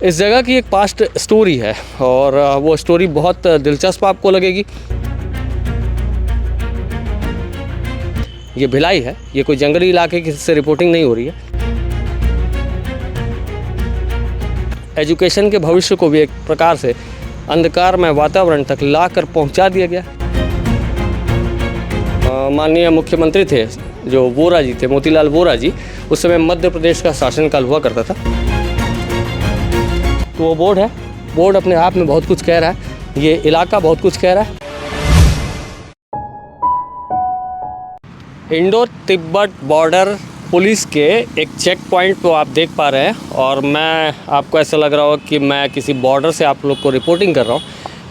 इस जगह की एक पास्ट स्टोरी है और वो स्टोरी बहुत दिलचस्प आपको लगेगी। ये भिलाई है, ये कोई जंगली इलाके की से रिपोर्टिंग नहीं हो रही है। एजुकेशन के भविष्य को भी एक प्रकार से अंधकारमय वातावरण तक ला कर पहुँचा दिया गया। माननीय मुख्यमंत्री थे जो वोरा जी थे, मोतीलाल वोरा जी, उस समय मध्य प्रदेश का शासनकाल हुआ करता था। तो वो बोर्ड है, बोर्ड अपने आप में बहुत कुछ कह रहा है, ये इलाका बहुत कुछ कह रहा है। इंडो तिब्बत बॉर्डर पुलिस के एक चेक पॉइंट को आप देख पा रहे हैं और मैं आपको ऐसा लग रहा हो कि मैं किसी बॉर्डर से आप लोग को रिपोर्टिंग कर रहा हूँ,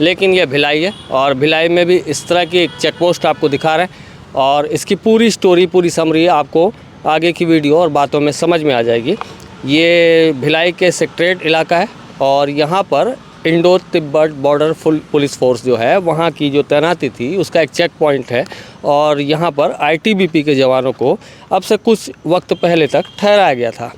लेकिन ये भिलाई है और भिलाई में भी इस तरह की एक चेक पोस्ट आपको दिखा रहे हैं और इसकी पूरी स्टोरी, पूरी समरी आपको आगे की वीडियो और बातों में समझ में आ जाएगी। ये भिलाई के सेक्रेटरीट इलाका है और यहाँ पर Indo Tibet border police force जो है वहाँ की जो तैनाती थी उसका एक चेक पॉइंट है और यहाँ पर आईटीबीपी के जवानों को अब से कुछ वक्त पहले तक ठहराया गया था।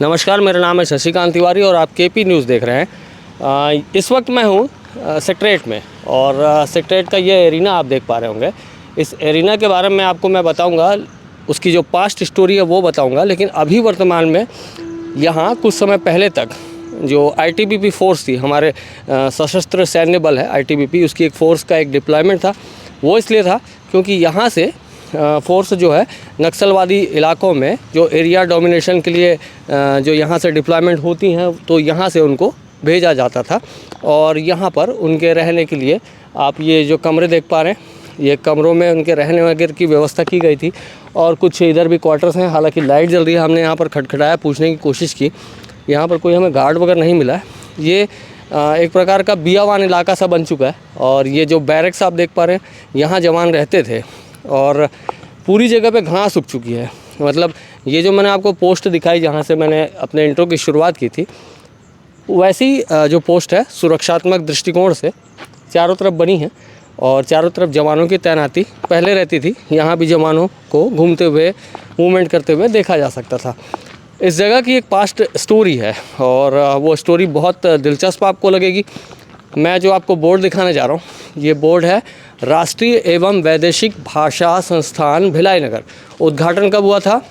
नमस्कार, मेरा नाम है शशिकांत तिवारी और आप केपी न्यूज़ देख रहे हैं। इस वक्त मैं हूँ सेक्रेटरीट में और सेक्रेटरीट का ये एरिना आप देख पा रहे होंगे। इस एरिना के बारे में आपको मैं बताऊँगा, उसकी जो पास्ट स्टोरी है वो बताऊँगा, लेकिन अभी वर्तमान में यहाँ कुछ समय पहले तक जो आईटीबीपी फोर्स थी, हमारे सशस्त्र सैन्य बल है आईटीबीपी, उसकी एक फ़ोर्स का एक डिप्लॉयमेंट था। वो इसलिए था क्योंकि यहाँ से फोर्स जो है नक्सलवादी इलाकों में जो एरिया डोमिनेशन के लिए जो यहाँ से डिप्लॉयमेंट होती हैं तो यहाँ से उनको भेजा जाता था और यहाँ पर उनके रहने के लिए आप ये जो कमरे देख पा रहे हैं, ये कमरों में उनके रहने वगैरह की व्यवस्था की गई थी और कुछ इधर भी क्वार्टर्स हैं। हालांकि लाइट जल रही है, हमने यहाँ पर खटखटाया, पूछने की कोशिश की, यहाँ पर कोई हमें गार्ड वगैरह नहीं मिला है। ये एक प्रकार का बियावान इलाका सा बन चुका है और ये जो बैरक्स आप देख पा रहे हैं, यहाँ जवान रहते थे और पूरी जगह पे घास उग चुकी है। मतलब ये जो मैंने आपको पोस्ट दिखाई जहाँ से मैंने अपने इंट्रो की शुरुआत की थी, वैसी जो पोस्ट है सुरक्षात्मक दृष्टिकोण से चारों तरफ बनी है और चारों तरफ जवानों की तैनाती पहले रहती थी। यहाँ भी जवानों को घूमते हुए, मूवमेंट करते हुए देखा जा सकता था। इस जगह की एक पास्ट स्टोरी है और वो स्टोरी बहुत दिलचस्प आपको लगेगी। मैं जो आपको बोर्ड दिखाने जा रहा हूँ, ये बोर्ड है राष्ट्रीय एवं वैदेशिक भाषा संस्थान भिलाई नगर। उद्घाटन कब हुआ था?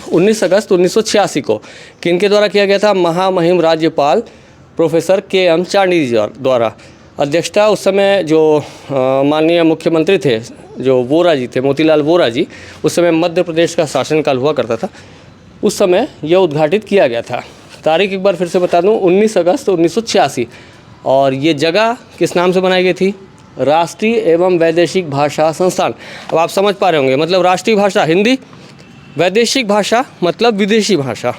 19 अगस्त 1986 को। किनके द्वारा किया गया था? महामहिम राज्यपाल प्रोफेसर के.एम. चांडी जी द्वारा। अध्यक्षता उस समय जो माननीय मुख्यमंत्री थे जो वोरा जी थे, मोतीलाल वोरा जी, उस समय मध्य प्रदेश का शासनकाल हुआ करता था, उस समय यह उद्घाटित किया गया था। तारीख एक बार फिर से बता दूं, 19 अगस्त 1986। और ये जगह किस नाम से बनाई गई थी? राष्ट्रीय एवं वैदेशिक भाषा संस्थान। अब आप समझ पा रहे होंगे, मतलब राष्ट्रीय भाषा हिंदी, वैदेशिक भाषा मतलब विदेशी भाषा।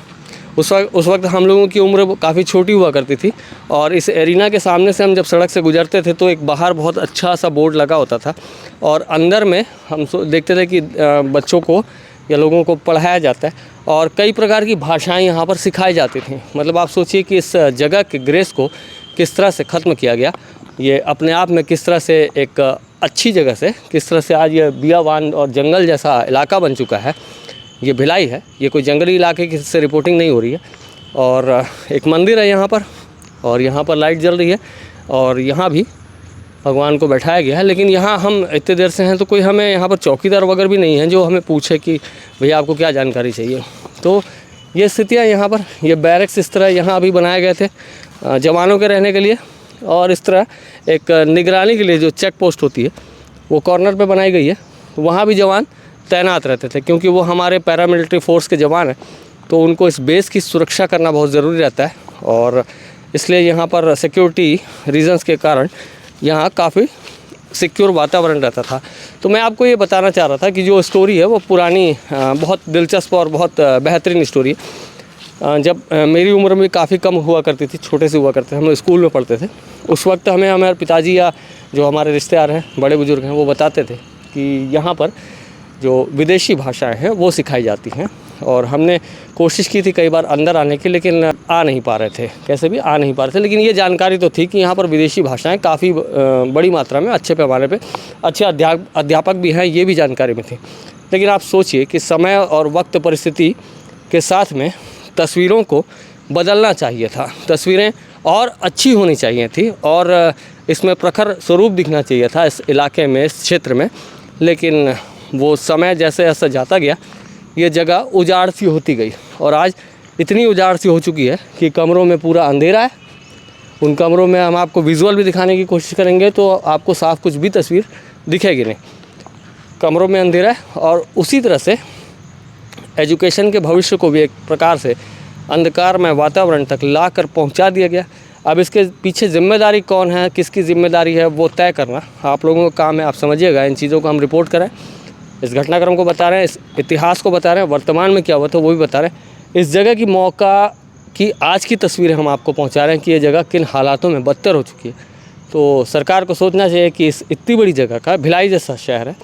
उस वक्त हम लोगों की उम्र काफ़ी छोटी हुआ करती थी और इस एरिना के सामने से हम जब सड़क से गुजरते थे तो एक बाहर बहुत अच्छा सा बोर्ड लगा होता था और अंदर में हम देखते थे कि बच्चों को या लोगों को पढ़ाया जाता है और कई प्रकार की भाषाएं यहाँ पर सिखाई जाती थी। मतलब आप सोचिए कि इस जगह के ग्रेस को किस तरह से ख़त्म किया गया, ये अपने आप में किस तरह से एक अच्छी जगह से किस तरह से आज ये बियावान और जंगल जैसा इलाका बन चुका है। ये भिलाई है, ये कोई जंगली इलाके की से रिपोर्टिंग नहीं हो रही है और एक मंदिर है यहाँ पर और यहाँ पर लाइट जल रही है और यहाँ भी भगवान को बैठाया गया है। लेकिन यहाँ हम इतने देर से हैं तो कोई हमें यहाँ पर चौकीदार वगैरह भी नहीं है जो हमें पूछे कि भैया आपको क्या जानकारी चाहिए। तो ये स्थितियाँ यहाँ पर, ये बैरक्स इस तरह यहाँ अभी बनाए गए थे जवानों के रहने के लिए और इस तरह एक निगरानी के लिए जो चेक पोस्ट होती है वो कॉर्नर पे बनाई गई है। वहाँ भी जवान तैनात रहते थे क्योंकि वो हमारे पैरामिलिट्री फोर्स के जवान हैं, तो उनको इस बेस की सुरक्षा करना बहुत ज़रूरी रहता है और इसलिए यहाँ पर सिक्योरिटी रीजंस के कारण यहाँ काफ़ी सिक्योर वातावरण रहता था। तो मैं आपको ये बताना चाह रहा था कि जो स्टोरी है वो पुरानी बहुत दिलचस्प और बहुत बेहतरीन स्टोरी है। जब मेरी उम्र में काफ़ी कम हुआ करती थी, छोटे से हुआ करते थे, हम स्कूल में पढ़ते थे, उस वक्त हमें हमारे पिताजी या जो हमारे रिश्तेदार हैं, बड़े बुजुर्ग हैं, वो बताते थे कि यहाँ पर जो विदेशी भाषाएं हैं वो सिखाई जाती हैं और हमने कोशिश की थी कई बार अंदर आने की, लेकिन आ नहीं पा रहे थे, कैसे भी आ नहीं पा रहे थे। लेकिन ये जानकारी तो थी कि यहाँ पर विदेशी भाषाएं काफ़ी बड़ी मात्रा में, अच्छे पैमाने पे अच्छे अध्यापक भी हैं, ये भी जानकारी में थी। लेकिन आप सोचिए कि समय और वक्त परिस्थिति के साथ में तस्वीरों को बदलना चाहिए था, तस्वीरें और अच्छी होनी चाहिए थी और इसमें प्रखर स्वरूप दिखना चाहिए था इस इलाके में, इस क्षेत्र में। लेकिन वो समय जैसे जैसे जाता गया ये जगह उजाड़ सी होती गई और आज इतनी उजाड़ सी हो चुकी है कि कमरों में पूरा अंधेरा है। उन कमरों में हम आपको विजुअल भी दिखाने की कोशिश करेंगे तो आपको साफ कुछ भी तस्वीर दिखेगी नहीं। कमरों में अंधेरा है और उसी तरह से एजुकेशन के भविष्य को भी एक प्रकार से अंधकारमय वातावरण तक ला कर पहुँचा दिया गया। अब इसके पीछे जिम्मेदारी कौन है, किसकी जिम्मेदारी है, वो तय करना आप लोगों का काम है। आप समझिएगा, इन चीज़ों को हम रिपोर्ट करें, इस घटनाक्रम को बता रहे हैं, इस इतिहास को बता रहे हैं, वर्तमान में क्या हुआ था वो भी बता रहे हैं। इस जगह की मौका की आज की तस्वीरें हम आपको पहुंचा रहे हैं कि ये जगह किन हालातों में बदतर हो चुकी है। तो सरकार को सोचना चाहिए कि इस इतनी बड़ी जगह का, भिलाई जैसा शहर है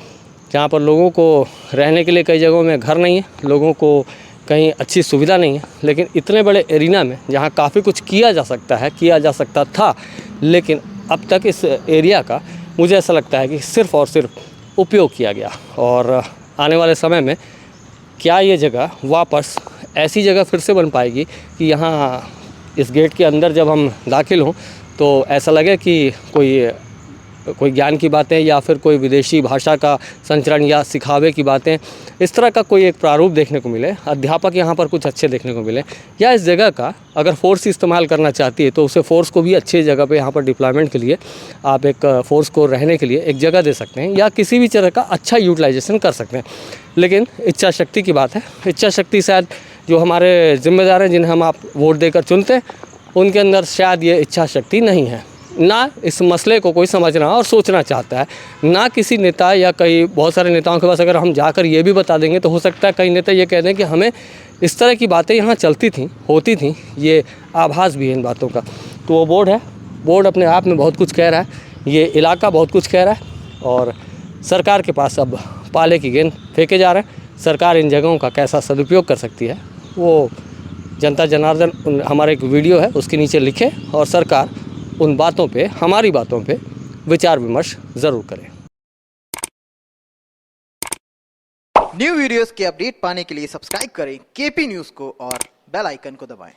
जहाँ पर लोगों को रहने के लिए कई जगहों में घर नहीं है, लोगों को कहीं अच्छी सुविधा नहीं है, लेकिन इतने बड़े एरिना में जहाँ काफ़ी कुछ किया जा सकता है, किया जा सकता था, लेकिन अब तक इस एरिया का मुझे ऐसा लगता है कि सिर्फ़ और सिर्फ उपयोग किया गया। और आने वाले समय में क्या ये जगह वापस ऐसी जगह फिर से बन पाएगी कि यहाँ इस गेट के अंदर जब हम दाखिल हों तो ऐसा लगे कि कोई ज्ञान की बातें या फिर कोई विदेशी भाषा का संचरण या सिखावे की बातें, इस तरह का कोई एक प्रारूप देखने को मिले, अध्यापक यहाँ पर कुछ अच्छे देखने को मिले, या इस जगह का अगर फोर्स इस्तेमाल करना चाहती है तो उसे फोर्स को भी अच्छी जगह पे यहाँ पर डिप्लॉयमेंट के लिए आप एक फोर्स को रहने के लिए एक जगह दे सकते हैं या किसी भी तरह का अच्छा यूटिलाइजेशन कर सकते हैं। लेकिन इच्छा शक्ति की बात है। इच्छा शक्ति शायद जो हमारे जिम्मेदार हैं, जिन्हें हम आप वोट देकर चुनते हैं, उनके अंदर शायद ये इच्छा शक्ति नहीं है। ना इस मसले को कोई समझना और सोचना चाहता है, ना किसी नेता या कई बहुत सारे नेताओं के पास अगर हम जाकर ये भी बता देंगे तो हो सकता है कई नेता ये कह दें कि हमें इस तरह की बातें यहाँ चलती थी, होती थी, ये आभास भी है इन बातों का। तो वो बोर्ड है, बोर्ड अपने आप में बहुत कुछ कह रहा है, ये इलाका बहुत कुछ कह रहा है और सरकार के पास अब पाले की गेंद फेंके जा रहे हैं। सरकार इन जगहों का कैसा सदुपयोग कर सकती है वो जनता जनार्दन हमारा एक वीडियो है उसके नीचे लिखे और सरकार उन बातों पे, हमारी बातों पे विचार विमर्श ज़रूर करें। न्यू वीडियोस के अपडेट पाने के लिए सब्सक्राइब करें केपी न्यूज़ को और बेल आइकन को दबाएं।